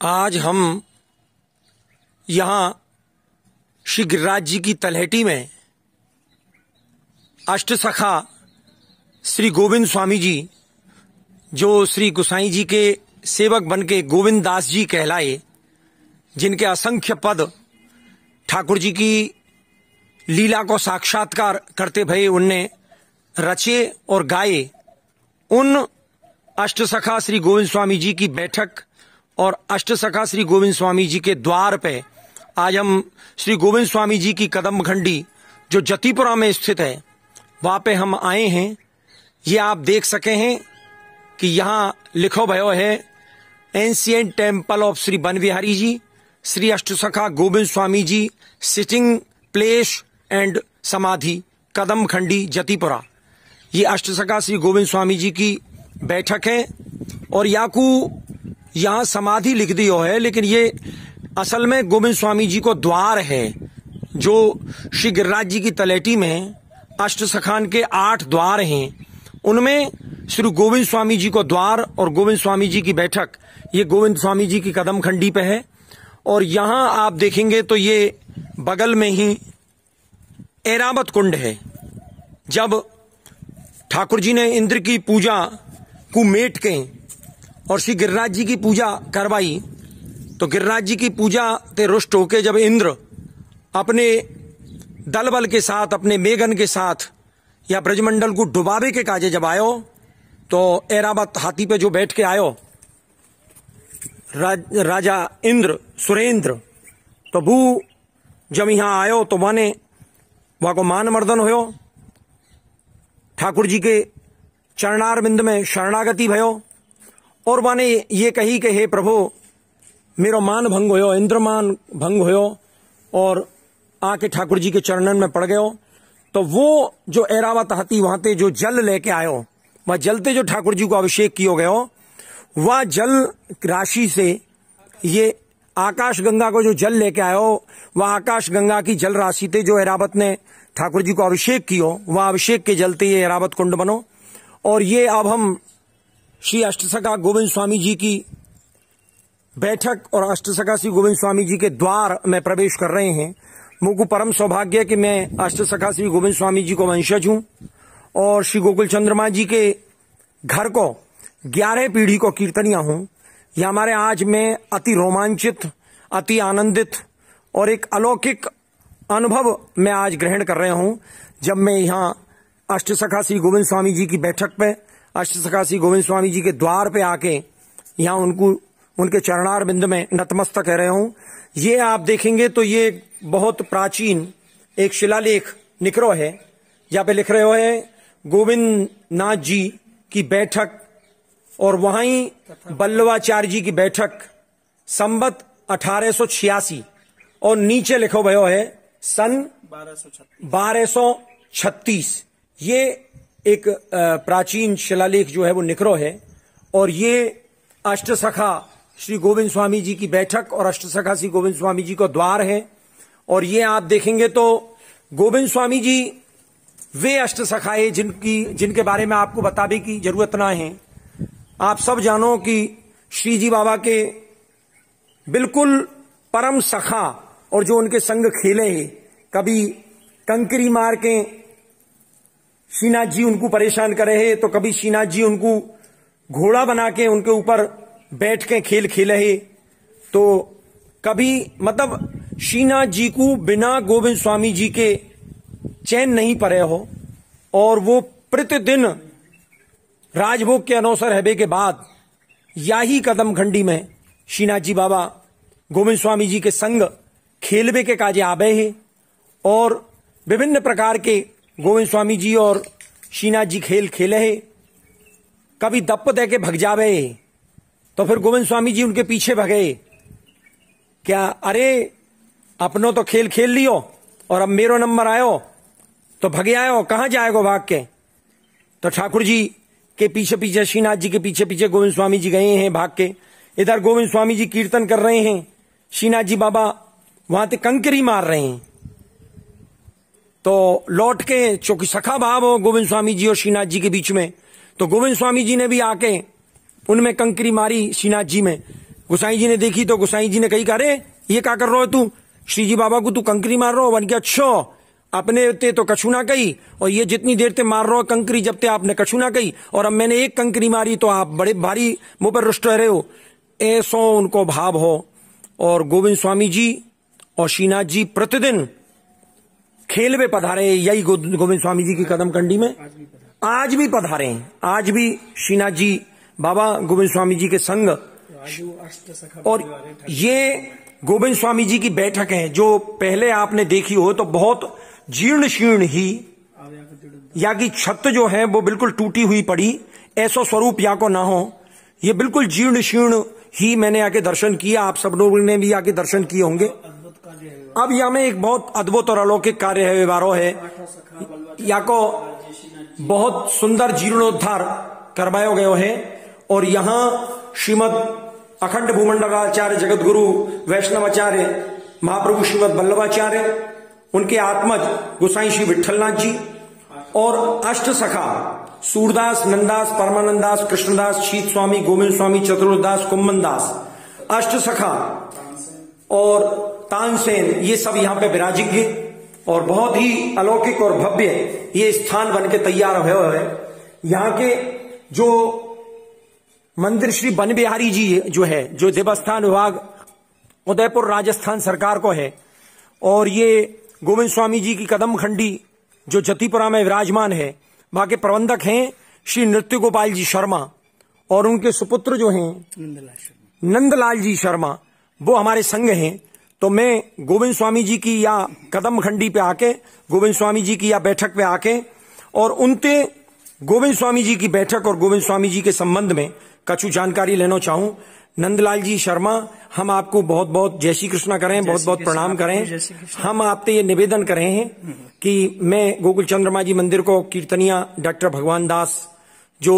आज हम यहाँ श्री गिरिराज जी की तलहटी में अष्टसखा श्री गोविंद स्वामी जी, जो श्री गोसाई जी के सेवक बन के गोविंद दास जी कहलाए, जिनके असंख्य पद ठाकुर जी की लीला को साक्षात्कार करते भये उनने रचे और गाए, उन अष्टसखा श्री गोविंद स्वामी जी की बैठक और अष्टसखा श्री गोविंद स्वामी जी के द्वार पे आज हम श्री गोविंद स्वामी जी की कदम खंडी जो जतीपुरा में स्थित है वहां पे हम आए हैं। ये आप देख सके हैं कि यहाँ लिखो भयो है ancient temple of Shri Banvihari ji, Shri Ashtasakha Govind Swami ji sitting place and samadhi Kadam खंडी जतीपुरा। ये अष्टसखा श्री गोविंद स्वामी जी की बैठक है और यहाँ समाधि लिख दी है, लेकिन ये असल में गोविंद स्वामी जी को द्वार है जो श्री गिरिराज जी की तलहटी में अष्टसखान के 8 द्वार हैं, उनमें श्री गोविंद स्वामी जी को द्वार और गोविंद स्वामी जी की बैठक ये गोविंद स्वामी जी की कदम खंडी पे है। और यहाँ आप देखेंगे तो ये बगल में ही ऐरावत कुंड है। जब ठाकुर जी ने इंद्र की पूजा को मेट के और श्री गिरिराज जी की पूजा करवाई, तो गिरिराज जी की पूजा ते रुष्ट होके जब इंद्र अपने दल बल के साथ, अपने मेघन के साथ या ब्रजमंडल को डुबावे के काजे जब आयो, तो ऐरावत हाथी पे जो बैठ के आयो राजा इंद्र सुरेंद्र, तो वो जब यहाँ आयो तो माने वहां को मान मर्दन होयो, ठाकुर जी के चरणारविंद में शरणागति भयो और माने ये कही कि हे प्रभु मेरो मान भंग होयो, इंद्रमान भंग होयो और आके ठाकुर जी के चरणन में पड़ गयो। तो वो जो ऐरावत हाथी वहां ते जो जल लेके आयो, वह जलते जो ठाकुर जी को अभिषेक कियो गयो, वह जल राशि से ये आकाश गंगा को जो जल लेके आयो, वह आकाश गंगा की जल राशि थे जो ऐरावत ने ठाकुर जी को अभिषेक कियो, वह अभिषेक के जलते ये ऐरावत कुंड बनो। और ये अब हम श्री अष्टसखा गोविंद स्वामी जी की बैठक और अष्टसखा श्री गोविंद स्वामी जी के द्वार में प्रवेश कर रहे हैं। मुझको परम सौभाग्य है कि मैं अष्टसखा श्री गोविंद स्वामी जी को वंशज हूं और श्री गोकुल चंद्रमा जी के घर को 11 पीढ़ी को कीर्तनिया हूं। यह हमारे आज मैं अति रोमांचित, अति आनंदित और एक अलौकिक अनुभव मैं आज ग्रहण कर रहा हूं, जब मैं यहाँ अष्टसखा श्री गोविंद स्वामी जी की बैठक पे, अष्टसखा श्री गोविंद स्वामी जी के द्वार पे आके यहाँ उनके चरणार बिंद में नतमस्तक कह रहे हूं। ये आप देखेंगे तो ये बहुत प्राचीन एक शिलालेख निकरो है, जहाँ पे लिख रहे हो गोविंद नाथ जी की बैठक और वहां ही बल्लवाचार्य जी की बैठक संवत 1886 और नीचे लिखो भयो है सन 1236। ये एक प्राचीन शिलालेख जो है वो निकरो है और ये अष्टसखा श्री गोविंद स्वामी जी की बैठक और अष्टसखा श्री गोविंद स्वामी जी को द्वार है। और ये आप देखेंगे तो गोविंद स्वामी जी वे अष्टसखाए जिनके बारे में आपको बताने की जरूरत ना है। आप सब जानो कि श्री जी बाबा के बिल्कुल परम सखा और जो उनके संग खेले हैं, कभी कंकरी मार के श्रीनाथ जी उनको परेशान करे है, तो कभी श्रीनाथ जी उनको घोड़ा बना के उनके ऊपर बैठ के खेल खेले है, तो कभी मतलब श्रीनाथ जी को बिना गोविंद स्वामी जी के चैन नहीं पड़े हो। और वो प्रतिदिन राजभोग के अनौसर हैबे के बाद याही कदम खंडी में श्रीनाथ जी बाबा गोविंद स्वामी जी के संग खेलबे के काजे आबे है और विभिन्न प्रकार के गोविंद स्वामी जी और श्रीनाथ जी खेल खेले है। कभी दप्प दे के भग जावे तो फिर गोविंद स्वामी जी उनके पीछे भगे, क्या अरे अपनो तो खेल खेल लियो और अब मेरो नंबर आयो तो भगे आयो, कहां जाएगो भाग के। तो ठाकुर जी के पीछे पीछे, श्रीनाथ जी के पीछे पीछे गोविंद स्वामी जी गए हैं भाग के। इधर गोविंद स्वामी जी कीर्तन कर रहे हैं, श्रीनाथ जी बाबा वहां ते कंकरी मार रहे हैं। तो लौट के, चूंकि सखा भाव हो गोविंद स्वामी जी और श्रीनाथ जी के बीच में, तो गोविंद स्वामी जी ने भी आके उनमें कंकरी मारी श्रीनाथ जी में। गोसाई जी ने देखी तो गोसाई जी ने कही, अरे ये क्या कर रहे हो तू, श्री जी बाबा को तू कंकरी मार रहे हो। बन के अच्छो अपने ते तो कछु ना कही, और ये जितनी देर ते मार रहे हो कंकरी, जब ते आपने कछु ना कही, और अब मैंने एक कंकरी मारी तो आप बड़े भारी मुंह पर रुष्ट रहे हो। ऐसो उनको भाव हो। और गोविंद स्वामी जी और श्रीनाथ जी प्रतिदिन खेल में पधारे, यही गोविंद स्वामी जी की कदम कंडी में आज भी पधारे हैं। आज भी श्रीनाथ जी बाबा गोविंद स्वामी जी के संग, और ये गोविंद स्वामी जी की बैठक है जो पहले आपने देखी हो तो बहुत जीर्ण शीर्ण ही, या की छत जो है वो बिल्कुल टूटी हुई पड़ी, ऐसा स्वरूप या को ना हो, ये बिल्कुल जीर्ण शीर्ण ही मैंने आके दर्शन किया। आप सब लोगों ने भी आके दर्शन किए होंगे। अब यहाँ में एक बहुत अद्भुत और अलौकिक कार्य है, व्यवहारों है, या को बहुत सुंदर जीर्णोद्धार करवायो गयो है। और यहाँ श्रीमद अखंड भूमंडलाचार्य जगत गुरु वैष्णवाचार्य महाप्रभु श्रीमद वल्लभाचार्य, उनके आत्मज गोसाई श्री विठलनाथ जी और अष्ट सखा सूरदास, नंदास, परमानंदास, कृष्णदास, शीत स्वामी, गोविंद स्वामी, चतुर्दास, कुम्मनदास, अष्ट सखा और तानसेन, ये सब यहाँ पे विराजिज्ञ और बहुत ही अलौकिक और भव्य ये स्थान बन के तैयार हुए है। यहाँ के जो मंदिर श्री वन बिहारी जी जो है, जो देवस्थान विभाग उदयपुर राजस्थान सरकार को है, और ये गोविंद स्वामी जी की कदम खंडी जो जतिपुरा में विराजमान है, वहां के प्रबंधक हैं श्री नृत्य गोपाल जी शर्मा, और उनके सुपुत्र जो हैं नंदलाल जी शर्मा, वो हमारे संग हैं। तो मैं गोविंद स्वामी जी की या कदम खंडी पे आके, गोविंद स्वामी जी की या बैठक पे आके, और उनते गोविंद स्वामी जी की बैठक और गोविंद स्वामी जी के संबंध में कछु जानकारी लेना चाहूं। नंदलाल जी शर्मा, हम आपको बहुत बहुत जय श्री कृष्णा करें, बहुत बहुत प्रणाम करें। हम आपसे ये निवेदन कर रहे हैं कि मैं गोकुल चंद्रमा जी मंदिर को कीर्तनिया डॉक्टर भगवान दास, जो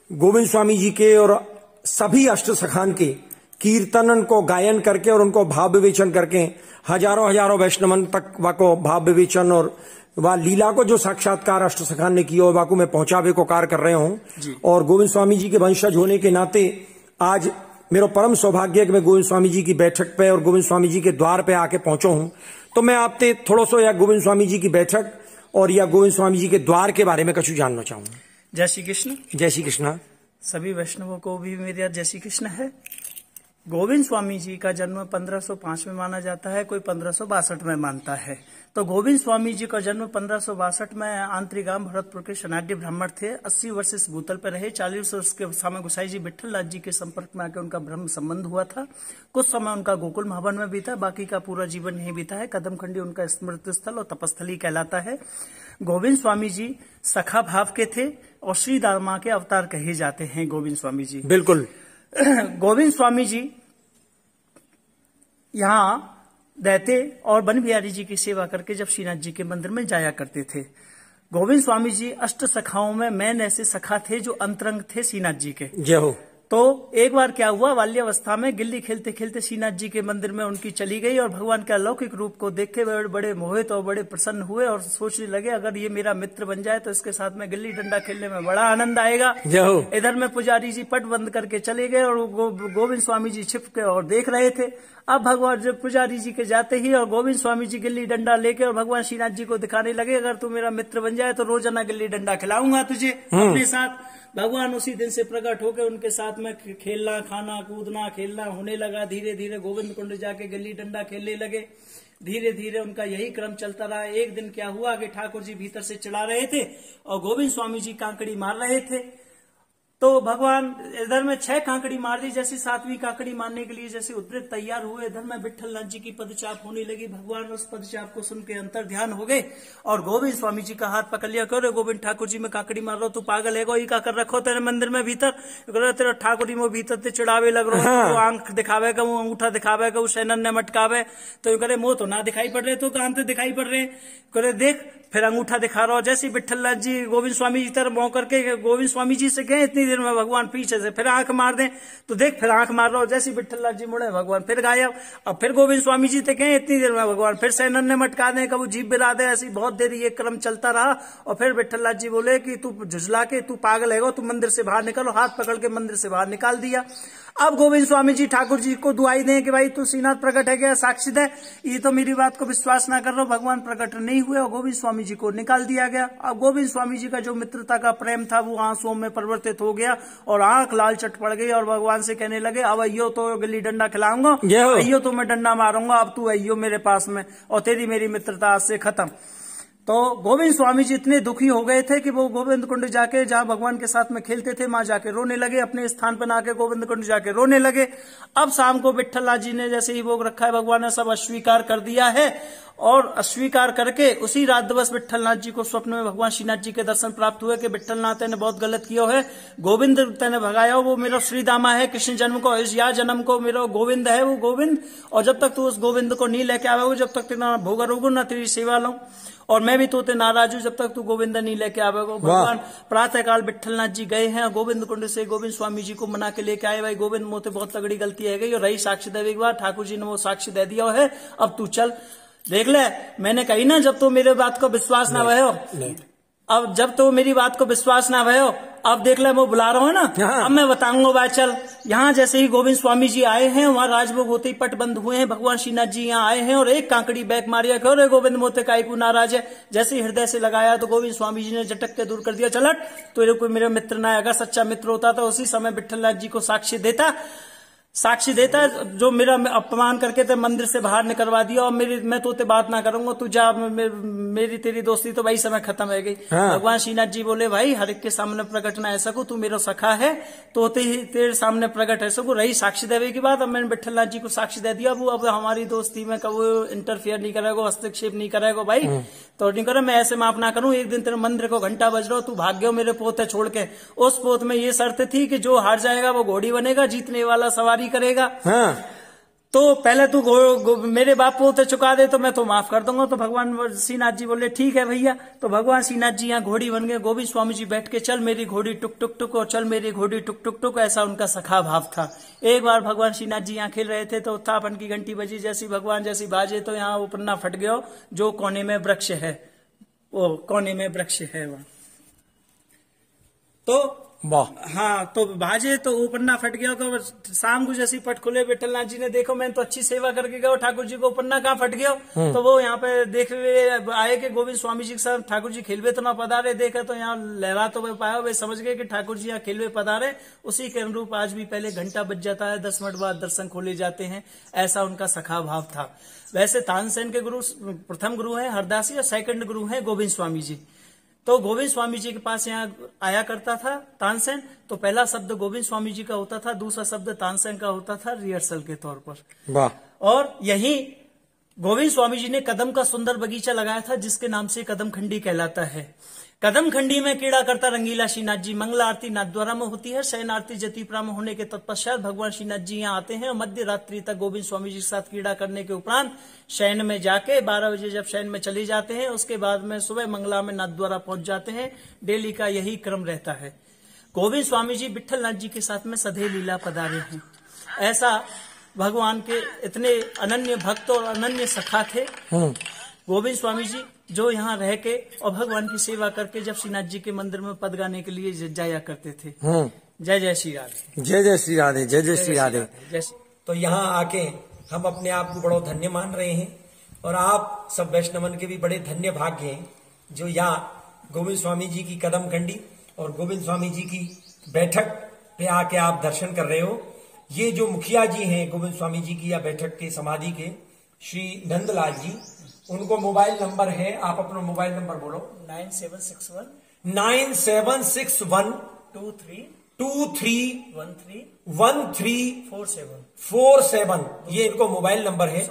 गोविंद स्वामी जी के और सभी अष्ट सखान के कीर्तनन को गायन करके और उनको भाव विवेचन करके हजारों हजारों वैष्णवन तक वाको भाव विवेचन और वह लीला को जो साक्षात्कार अष्ट सखान ने किया वाको में पहुंचावे को कार्य कर रहे हूं। और गोविंद स्वामी जी के वंशज होने के नाते आज मेरा परम सौभाग्य है कि मैं गोविंद स्वामी जी की बैठक पे और गोविंद स्वामी जी के द्वार पे आके पहुंचा हूं। तो मैं आपसे थोड़ा सा या गोविंद स्वामी जी की बैठक और या गोविंद स्वामी जी के द्वार के बारे में कुछ जानना चाहूंगा। जय श्री कृष्ण। जय श्री कृष्ण। सभी वैष्णवों को भी मेरा जय श्री कृष्ण है। गोविंद स्वामी जी का जन्म 1505 में माना जाता है, कोई 1562 में मानता है। तो गोविंद स्वामी जी का जन्म 1562 में आंतरिगाम भरतपुर के शनाढ़ी ब्राह्मण थे। 80 वर्ष इस भूतल पर रहे। 40 वर्ष के समय गोसाई जी विठलनाथ जी के संपर्क में आकर उनका ब्रह्म संबंध हुआ था। कुछ समय उनका गोकुल महावन में बीता, बाकी का पूरा जीवन यही बीता है। कदमखंडी उनका स्मृति स्थल और तपस्थली कहलाता है। गोविंद स्वामी जी सखा भाव के थे और श्री दामा के अवतार कहे जाते हैं गोविंद स्वामी जी। बिल्कुल। गोविंद स्वामी जी यहाँ रहते और वन बिहारी जी की सेवा करके जब श्रीनाथ जी के मंदिर में जाया करते थे। गोविंद स्वामी जी अष्ट सखाओं में मैन ऐसे सखा थे जो अंतरंग थे श्रीनाथ जी के। जय हो। तो एक बार क्या हुआ, बाल्यावस्था में गिल्ली खेलते खेलते श्रीनाथ जी के मंदिर में उनकी चली गई और भगवान के अलौकिक रूप को देख के बड़े मोहित और बड़े प्रसन्न हुए और सोचने लगे अगर ये मेरा मित्र बन जाए तो इसके साथ में गिल्ली डंडा खेलने में बड़ा आनंद आएगा। इधर में पुजारी जी पट बंद करके चले गए और गोविंद स्वामी जी छिप के और देख रहे थे। अब भगवान जब पुजारी जी के जाते ही और गोविंद स्वामी जी गिल्ली डंडा लेके और भगवान श्रीनाथ जी को दिखाने लगे अगर तू मेरा मित्र बन जाए तो रोजाना गिल्ली डंडा खिलाऊंगा तुझे अपने साथ। भगवान उसी दिन से प्रकट होकर उनके साथ में खेलना, खाना, कूदना, खेलना होने लगा। धीरे धीरे गोविंद कुंड जाके गिल्ली डंडा खेलने लगे। धीरे धीरे उनका यही क्रम चलता रहा। एक दिन क्या हुआ कि ठाकुर जी भीतर से चिढ़ा रहे थे और गोविंद स्वामी जी कांकड़ी मार रहे थे। तो भगवान इधर में 6 कांकड़ी मार दी। जैसे 7वीं कांकड़ी मारने के लिए जैसे उद्रित तैयार हुए, इधर में विठलनाथ जी की पदचाप होने लगी। भगवान उस पदचाप को सुन के अंतर ध्यान हो गए और गोविंद स्वामी जी का हाथ पकड़ लिया। करो गोविंद ठाकुर जी में कांकड़ी मार रहा, तू पागल है को का कर रखो तेरे मंदिर में भीतर। तेरा ठाकुर जी में भीतर ते चिड़ावे लग रहा है। तो आंख दिखावे का, वो अंगूठा दिखावे का, वो सैनन ने मटकावे। तो करे मुंह तो ना दिखाई पड़ रहे, तो कान तो दिखाई पड़ रहे। करे देख फिर अंगूठा दिखा रहा हो। जैसे विठल लाल जी गोविंद स्वामी जी तरफ मुंह करके गोविंद स्वामी जी से गए, इतनी देर में भगवान पीछे से फिर आंख मार दें तो देख फिर आंख मार रहा हो। जैसे विठल लाल जी मुड़े भगवान फिर गायब। अब फिर गोविंद स्वामी जी से गए, इतनी देर में भगवान फिर से नन्हे मटका दें, कभी जीभ बिरा दे। ऐसी बहुत देर ये क्रम चलता रहा और फिर विठल लाल जी बोले कि तू झुझला के तू पागल है, तू मंदिर से बाहर निकल। हाथ पकड़ के मंदिर से बाहर निकाल दिया। अब गोविंद स्वामी जी ठाकुर जी को दुआई दें कि भाई तू श्रीनाथ प्रकट है क्या, साक्षी दे। ये तो मेरी बात को विश्वास ना कर रहा, भगवान प्रकट नहीं हुए और गोविंद स्वामी जी को निकाल दिया गया। अब गोविंद स्वामी जी का जो मित्रता का प्रेम था वो आंसुओं में परिवर्तित हो गया और आंख लाल चट पड़ गई और भगवान से कहने लगे अब अयो तो गिल्ली डंडा खिलाऊंगा, अयो तो मैं डंडा मारूंगा, अब तू अयो मेरे पास में और तेरी मेरी मित्रता आज से खत्म। तो गोविंद स्वामी जी इतने दुखी हो गए थे कि वो गोविंद कुंड जाके जहां भगवान के साथ में खेलते थे वहां जाके रोने लगे। अपने स्थान पर आके गोविंद कुंड जाके रोने लगे। अब शाम को विठ्ठल जी ने जैसे ही भोग रखा है भगवान ने सब अस्वीकार कर दिया है और अस्वीकार करके उसी रात दिवस विठ्ठलनाथ जी को स्वप्न में भगवान श्रीनाथ जी के दर्शन प्राप्त हुए कि विठ्ठलनाथ तेने बहुत गलत किया है, गोविंद तेने भगाया हो, वो मेरा श्रीदामा है, कृष्ण जन्म को या जन्म को मेरा गोविंद है वो गोविंद, और जब तक तू उस गोविंद को नहीं लेके आवे जब तक तेरा भोग रोगो ना तेरी सेवा लूं और मैं भी तोते नाराज हूं जब तक तू गोविंद नहीं लेके आवेगा। भगवान प्रातःकाल विठ्ठलनाथ जी गए हैं गोविंद कुंड से गोविंद स्वामी जी को मना के लेके आए, भाई गोविंद मोते बहुत तगड़ी गलती है गई और रही साक्षी देवे एक बार, ठाकुर जी ने वो साक्षी दे दिया है, अब तू चल देख ले। मैंने कही ना जब तो मेरे बात को विश्वास ना भयो, अब जब तो मेरी बात को विश्वास ना भयो अब देख ले, मैं बुला रहा हूं ना, अब मैं बताऊंगा बात। चल यहाँ जैसे ही गोविंद स्वामी जी आए हैं वहां राजभोग होते ही पट बंद हुए हैं, भगवान श्रीनाथ जी यहाँ आए हैं और एक कांकड़ी बैक मारिया क्यों रे गोविंद मोते काई को नाराज है। जैसे ही हृदय से लगाया तो गोविंद स्वामी जी ने झटक के दूर कर दिया, चलट तो कोई मेरा मित्र ना है, अगर सच्चा मित्र होता तो उसी समय विठ्ठलनाथ जी को साक्षी देता जो मेरा अपमान करके ते मंदिर से बाहर निकलवा दिया और मैं तो बात ना करूंगा, तू जा, मेरी तेरी दोस्ती तो भाई समय खत्म है गई। भगवान श्रीनाथ जी बोले भाई हर एक के सामने प्रकट ना ऐसा को, तू मेरा सखा है तो तेरे सामने प्रकट ऐसा को, रही साक्षी देवे की बात। अब मैंने विठ्ठलनाथ जी को साक्षी दे दिया, वो अब हमारी दोस्ती में कभी इंटरफेयर नहीं करेगा, हस्तक्षेप नहीं करेगा भाई, तो नहीं करे, मैं ऐसे माफ ना करूं। एक दिन तेरे मंदिर को घंटा बज रहा, तू भाग गयो मेरे पोते छोड़ के। उस पोत में ये शर्त थी कि जो हार जाएगा वो घोड़ी बनेगा, जीतने वाला सवारी करेगा। तो पहले तू मेरे बाप पोते चुका दे तो मैं तो माफ कर दूंगा। तो भगवान श्रीनाथ जी बोले ठीक है भैया। तो भगवान श्रीनाथ जी यहाँ घोड़ी बन गए, गोविंद स्वामी जी बैठ के चल मेरी घोड़ी टुक टुक टुक और चल मेरी घोड़ी टुक टुक टुक, ऐसा उनका सखा भाव था। एक बार भगवान श्रीनाथ जी यहाँ खेल रहे थे तो उत्थापन की घंटी बजी, जैसी भगवान जैसी बाजे तो यहाँ वो पन्ना फट गया जो कोने में वृक्ष है, वो कोने में वृक्ष है वहां। तो हाँ तो भाजे तो वो पन्ना फट गया। तो शाम को जैसी पट खुले विठ्ठलनाथ जी ने देखो मैं तो अच्छी सेवा करके गया, ठाकुर जी को पन्ना कहाँ फट गया। तो वो यहाँ पे देख आए कि गोविंद स्वामी जी के साथ ठाकुर जी खेलवे तो ना पधारे, देखे तो यहाँ लहरा तो वे पाया, वे समझ गए कि ठाकुर जी यहाँ खेलवे पधारे। उसी के अनुरूप आज भी पहले घंटा बज जाता है, 10 मिनट बाद दर्शन खोले जाते हैं, ऐसा उनका सखा भाव था। वैसे तानसेन के गुरु प्रथम गुरु है हरदासी और सेकंड गुरु है गोविंद स्वामी जी। तो गोविंद स्वामी जी के पास यहाँ आया करता था तानसेन, तो पहला शब्द गोविंद स्वामी जी का होता था, दूसरा शब्द तानसेन का होता था रिहर्सल के तौर पर। वाह। और यही गोविंद स्वामी जी ने कदम का सुंदर बगीचा लगाया था जिसके नाम से कदम खंडी कहलाता है। कदम खंडी में कीड़ा करता रंगीला श्रीनाथ जी, मंगला आरती नाथद्वारा में होती है, शयन आरती जतिपुरा में होने के तत्पश्चात भगवान श्रीनाथ जी यहाँ आते हैं और मध्य रात्रि तक गोविंद स्वामी जी के साथ कीड़ा करने के उपरांत शयन में जाके 12 बजे जब शयन में चले जाते हैं, उसके बाद में सुबह मंगला में नाथद्वारा पहुंच जाते हैं। डेली का यही क्रम रहता है। गोविंद स्वामी जी विठ्ठलनाथ जी के साथ में सधे लीला पधारे हैं। ऐसा भगवान के इतने अनन्य भक्त और अनन्य सखा थे गोविंद स्वामी जी, जो यहाँ रह के और भगवान की सेवा करके जब श्रीनाथ जी के मंदिर में पद गाने के लिए जाया करते थे। जय जय श्री राधे, जय जय श्री राधे, जय जय श्री राधे। तो यहाँ आके हम अपने आप को बड़ा धन्य मान रहे हैं और आप सब वैष्णवन के भी बड़े धन्य भाग्य हैं जो यहाँ गोविंद स्वामी जी की कदम खंडी और गोविंद स्वामी जी की बैठक पे आके आप दर्शन कर रहे हो। ये जो मुखिया जी हैं गोविंद स्वामी जी की या बैठक के समाधि के श्री नंदलाल जी, उनको मोबाइल नंबर है, आप अपना मोबाइल नंबर बोलो। 9761 231347 ये इनको मोबाइल नंबर है।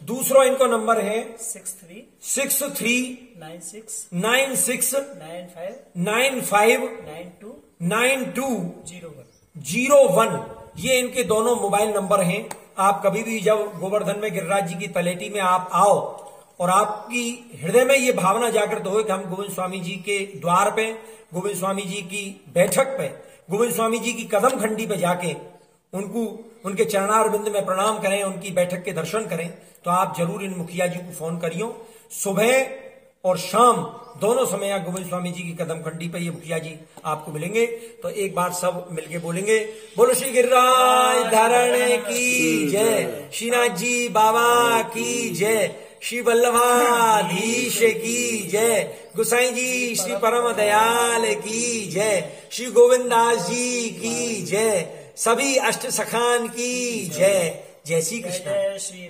दूसरा इनको नंबर है 6396959201। ये इनके दोनों मोबाइल नंबर हैं। आप कभी भी जब गोवर्धन में गिरिराज जी की तलेटी में आप आओ और आपकी हृदय में ये भावना जागृत हो कि हम गोविंद स्वामी जी के द्वार पे, गोविंद स्वामी जी की बैठक पे, गोविंद स्वामी जी की कदम खंडी पे जाके उनके चरणारविंद में प्रणाम करें, उनकी बैठक के दर्शन करें, तो आप जरूर इन मुखिया जी को फोन करियो। सुबह और शाम दोनों समय गोविंद स्वामी जी की कदम खंडी पे ये मुखिया जी आपको मिलेंगे। तो एक बार सब मिलके बोलेंगे, बोलो श्री गिरिराज धारण की जय, श्रीनाथ जी बाबा की जय, श्री वल्लभाधीश की जय, गुसाई जी श्री परम दयाल की जय, श्री गोविंदास जी की जय, सभी अष्ट सखान की जय। जय श्री कृष्ण।